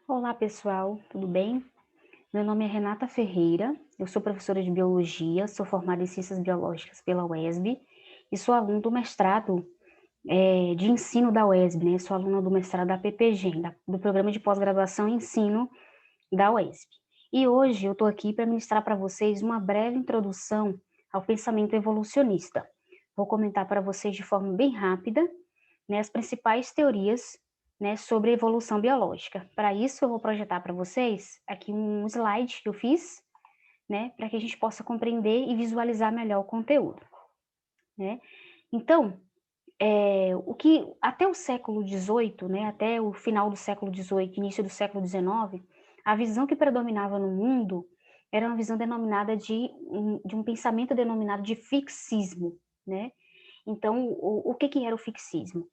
Olá, pessoal, tudo bem? Meu nome é Renata Ferreira, eu sou professora de Biologia, sou formada em Ciências Biológicas pela UESB e sou aluna do mestrado de ensino da UESB, né? Sou aluna do mestrado da PPGEM, do Programa de Pós-Graduação em Ensino da UESB. E hoje eu estou aqui para ministrar para vocês uma breve introdução ao pensamento evolucionista. Vou comentar para vocês de forma bem rápida, né, as principais teorias, né, sobre evolução biológica. Para isso, eu vou projetar para vocês aqui um slide que eu fiz, né, para que a gente possa compreender e visualizar melhor o conteúdo, né? Então, o que até o século XVIII, né, até o final do século XVIII, início do século XIX, a visão que predominava no mundo era uma visão denominada de um pensamento denominado de fixismo, né? Então, o que que era o fixismo?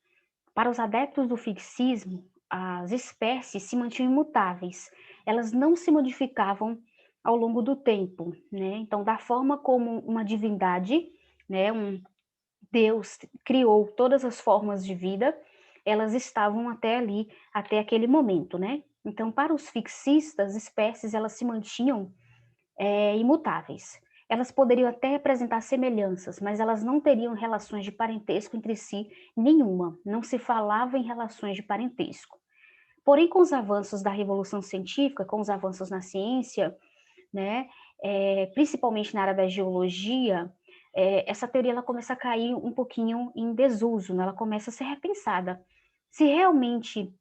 Para os adeptos do fixismo, as espécies se mantinham imutáveis, elas não se modificavam ao longo do tempo, né? Então, da forma como uma divindade, né, um Deus criou todas as formas de vida, elas estavam até ali, até aquele momento, né? Então, para os fixistas, espécies elas se mantinham imutáveis. Elas poderiam até representar semelhanças, mas elas não teriam relações de parentesco entre si nenhuma. Não se falava em relações de parentesco. Porém, com os avanços da revolução científica, com os avanços na ciência, né, principalmente na área da geologia, essa teoria ela começa a cair um pouquinho em desuso, né? Ela começa a ser repensada. Se realmente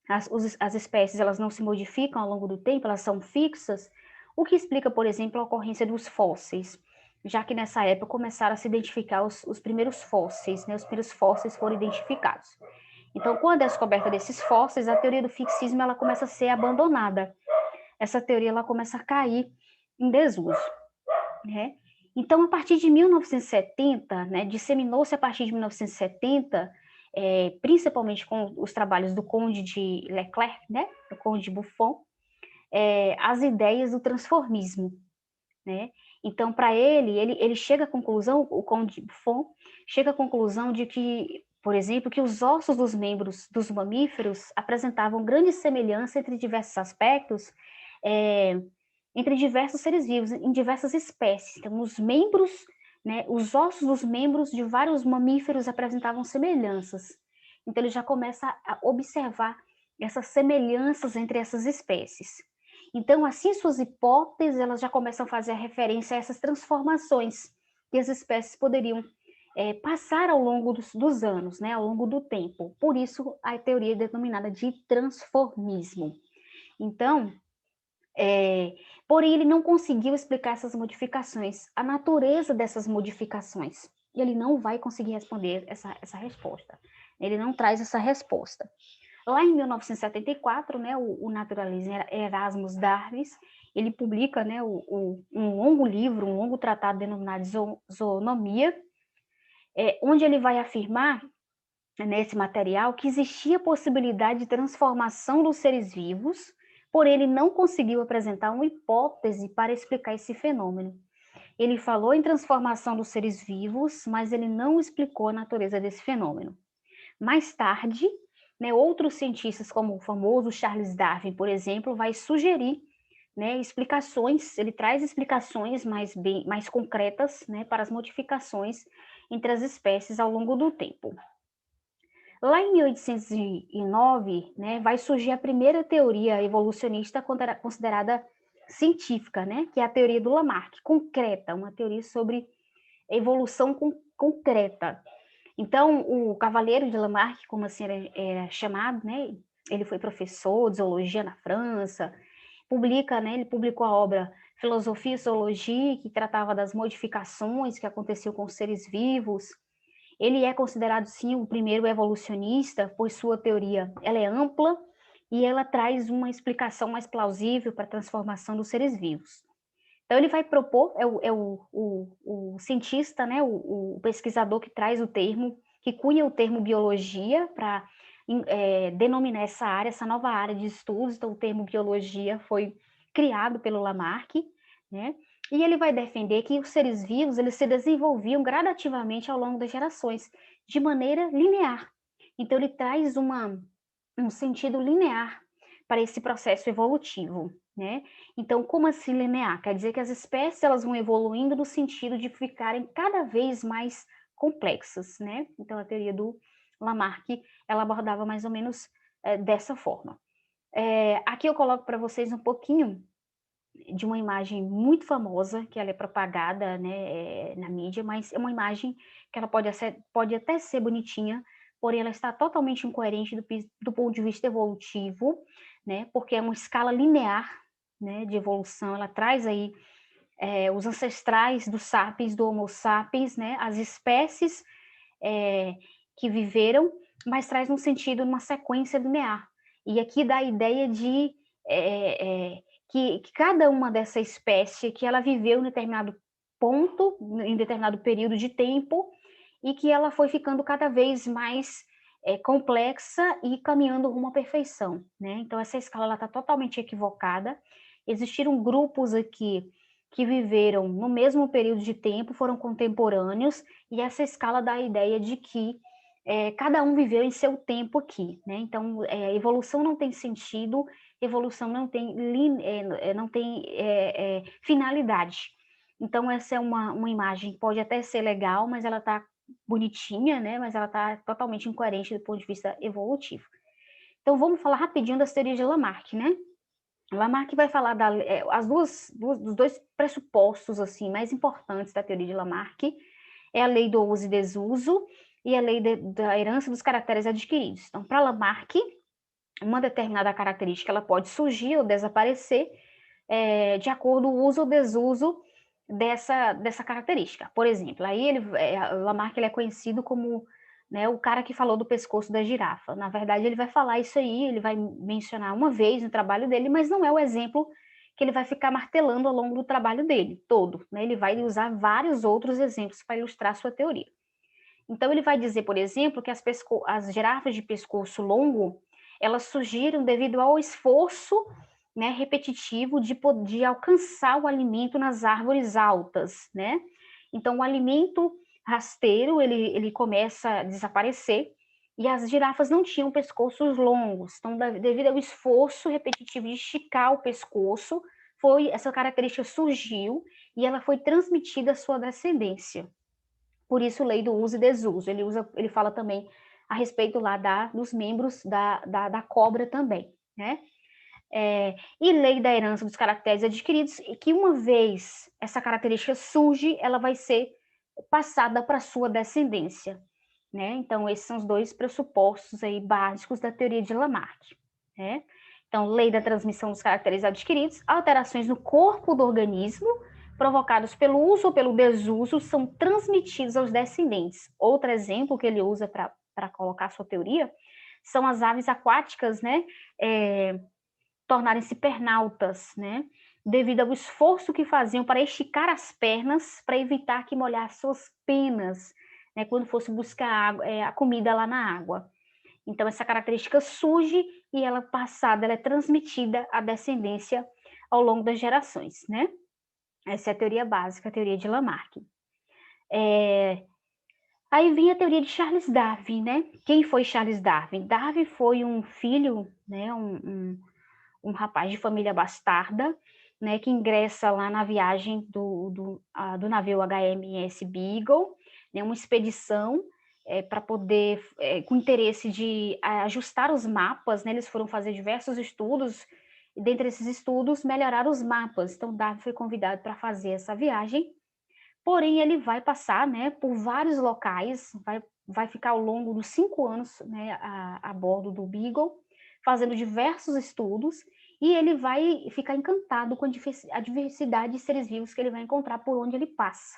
as espécies elas não se modificam ao longo do tempo, elas são fixas, o que explica, por exemplo, a ocorrência dos fósseis, já que nessa época começaram a se identificar os primeiros fósseis, né? Os primeiros fósseis foram identificados. Então, com a descoberta desses fósseis, a teoria do fixismo ela começa a ser abandonada. Essa teoria ela começa a cair em desuso, né? Então, a partir de 1970, né, disseminou-se a partir de 1970, principalmente com os trabalhos do Conde de Leclerc, né, do Conde de Buffon, as ideias do transformismo, né? Então, para ele chega à conclusão, o Conde de Buffon chega à conclusão de que, por exemplo, que os ossos dos membros dos mamíferos apresentavam grande semelhança entre diversos aspectos, é, entre diversos seres vivos, em diversas espécies. Então, os membros, né, os ossos dos membros de vários mamíferos apresentavam semelhanças. Então, ele já começa a observar essas semelhanças entre essas espécies. Então, assim, suas hipóteses, elas já começam a fazer a referência a essas transformações que as espécies poderiam passar ao longo dos anos, né, ao longo do tempo. Por isso, a teoria é denominada de transformismo. Então, é, porém, ele não conseguiu explicar essas modificações, a natureza dessas modificações. E ele não vai conseguir responder essa resposta. Ele não traz essa resposta. Lá em 1974, né, o naturalista Erasmus Darwin, ele publica, né, um longo livro, um longo tratado denominado Zoonomia, onde ele vai afirmar, nesse material, que existia possibilidade de transformação dos seres vivos, porém ele não conseguiu apresentar uma hipótese para explicar esse fenômeno. Ele falou em transformação dos seres vivos, mas ele não explicou a natureza desse fenômeno. Mais tarde, né, outros cientistas, como o famoso Charles Darwin, por exemplo, vai sugerir, né, explicações, ele traz explicações mais concretas, né, para as modificações entre as espécies ao longo do tempo. Lá em 1809, né, vai surgir a primeira teoria evolucionista considerada científica, né, que é a teoria do Lamarck, concreta, uma teoria sobre evolução concreta. Então, o Cavaleiro de Lamarck, como assim era chamado, né, ele foi professor de zoologia na França, né, ele publicou a obra Filosofia e Zoologia, que tratava das modificações que aconteciam com os seres vivos. Ele é considerado, sim, o primeiro evolucionista, pois sua teoria ela é ampla e ela traz uma explicação mais plausível para a transformação dos seres vivos. Então, ele vai propor, o cientista, né, o pesquisador que traz o termo, que cunha o termo biologia para denominar essa área, essa nova área de estudos. Então, o termo biologia foi criado pelo Lamarck, né? E ele vai defender que os seres vivos eles se desenvolviam gradativamente ao longo das gerações, de maneira linear. Então, ele traz um sentido linear para esse processo evolutivo, né? Então, como assim linear? Quer dizer que as espécies elas vão evoluindo no sentido de ficarem cada vez mais complexas, né? Então, a teoria do Lamarck, ela abordava mais ou menos dessa forma. Aqui eu coloco para vocês um pouquinho de uma imagem muito famosa, que ela é propagada, né, na mídia, mas é uma imagem que ela pode até ser bonitinha, porém ela está totalmente incoerente do ponto de vista evolutivo, né, porque é uma escala linear, né, de evolução, ela traz aí os ancestrais dos sapiens, do Homo sapiens, né, as espécies que viveram, mas traz um sentido numa sequência linear. E aqui dá a ideia de que cada uma dessa espécie que ela viveu em determinado ponto, em determinado período de tempo, e que ela foi ficando cada vez mais complexa e caminhando rumo à perfeição, né? Então essa escala está totalmente equivocada. Existiram grupos aqui que viveram no mesmo período de tempo, foram contemporâneos, e essa escala dá a ideia de que cada um viveu em seu tempo aqui, né? Então, evolução não tem sentido, evolução não tem finalidade. Então, essa é uma imagem que pode até ser legal, mas ela está bonitinha, né? Mas ela está totalmente incoerente do ponto de vista evolutivo. Então, vamos falar rapidinho das teorias de Lamarck, né? Lamarck vai falar dos dois pressupostos assim mais importantes da teoria de Lamarck é a lei do uso e desuso e a lei da herança dos caracteres adquiridos. Então, para Lamarck, uma determinada característica ela pode surgir ou desaparecer de acordo com o uso ou desuso dessa característica. Por exemplo, aí Lamarck ele é conhecido como, né, o cara que falou do pescoço da girafa. Na verdade, ele vai falar isso aí, ele vai mencionar uma vez no trabalho dele, mas não é o exemplo que ele vai ficar martelando ao longo do trabalho dele todo, né? Ele vai usar vários outros exemplos para ilustrar sua teoria. Então, ele vai dizer, por exemplo, que as girafas de pescoço longo, elas surgiram devido ao esforço, né, repetitivo de alcançar o alimento nas árvores altas, né? Então, o alimento rasteiro, ele começa a desaparecer, e as girafas não tinham pescoços longos. Então, devido ao esforço repetitivo de esticar o pescoço, essa característica surgiu e ela foi transmitida à sua descendência. Por isso, lei do uso e desuso. Ele fala também a respeito lá dos membros da cobra também, né? E lei da herança dos caracteres adquiridos, que uma vez essa característica surge, ela vai ser passada para sua descendência, né? Então, esses são os dois pressupostos aí básicos da teoria de Lamarck, né? Então, lei da transmissão dos caracteres adquiridos, alterações no corpo do organismo provocados pelo uso ou pelo desuso são transmitidos aos descendentes. Outro exemplo que ele usa para colocar sua teoria são as aves aquáticas, né? Tornarem-se pernaltas, né? Devido ao esforço que faziam para esticar as pernas para evitar que molhassem suas penas, né? Quando fosse buscar a comida lá na água. Então, essa característica surge e ela passada, ela é transmitida à descendência ao longo das gerações, né? Essa é a teoria básica, a teoria de Lamarck. Aí vem a teoria de Charles Darwin, né? Quem foi Charles Darwin? Darwin foi um filho, né? Um rapaz de família bastarda, né? Que ingressa lá na viagem do navio HMS Beagle, né? Uma expedição para poder, com interesse de ajustar os mapas, né? Eles foram fazer diversos estudos e dentre esses estudos melhorar os mapas. Então Darwin foi convidado para fazer essa viagem. Porém, ele vai passar, né, por vários locais, vai ficar ao longo dos 5 anos, né, a bordo do Beagle, fazendo diversos estudos, e ele vai ficar encantado com a diversidade de seres vivos que ele vai encontrar por onde ele passa,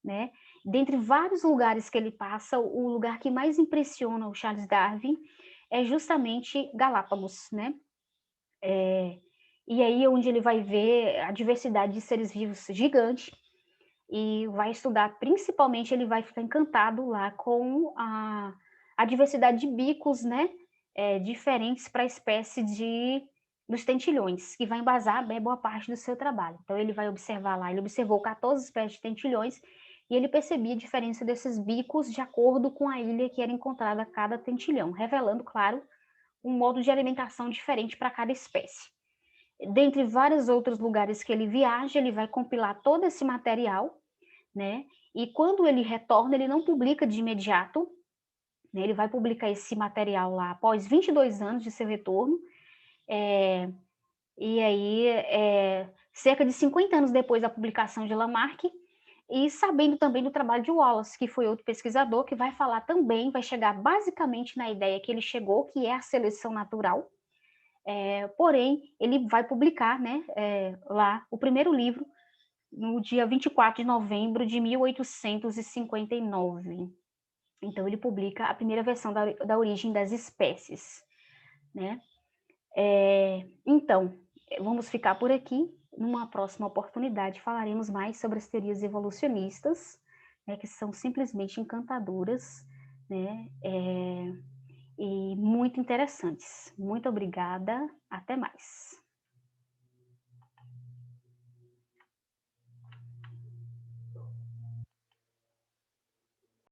né? Dentre vários lugares que ele passa, o lugar que mais impressiona o Charles Darwin é justamente Galápagos, né? E aí onde ele vai ver a diversidade de seres vivos gigante, e vai estudar, principalmente ele vai ficar encantado lá com a diversidade de bicos, né, diferentes para a espécie dos tentilhões, que vai embasar boa parte do seu trabalho. Então ele vai observar lá, ele observou 14 espécies de tentilhões e ele percebia a diferença desses bicos de acordo com a ilha que era encontrada cada tentilhão, revelando, claro, um modo de alimentação diferente para cada espécie. Dentre vários outros lugares que ele viaja, ele vai compilar todo esse material, né? E quando ele retorna, ele não publica de imediato, né? Ele vai publicar esse material lá após 22 anos de seu retorno, e aí, cerca de 50 anos depois da publicação de Lamarck, e sabendo também do trabalho de Wallace, que foi outro pesquisador que vai falar também, vai chegar basicamente na ideia que ele chegou, que é a seleção natural. Porém, ele vai publicar, né, lá o primeiro livro no dia 24 de novembro de 1859. Então, ele publica a primeira versão da origem das espécies, né? Então, vamos ficar por aqui. Numa próxima oportunidade, falaremos mais sobre as teorias evolucionistas, né, que são simplesmente encantadoras, né, e muito interessantes. Muito obrigada, até mais.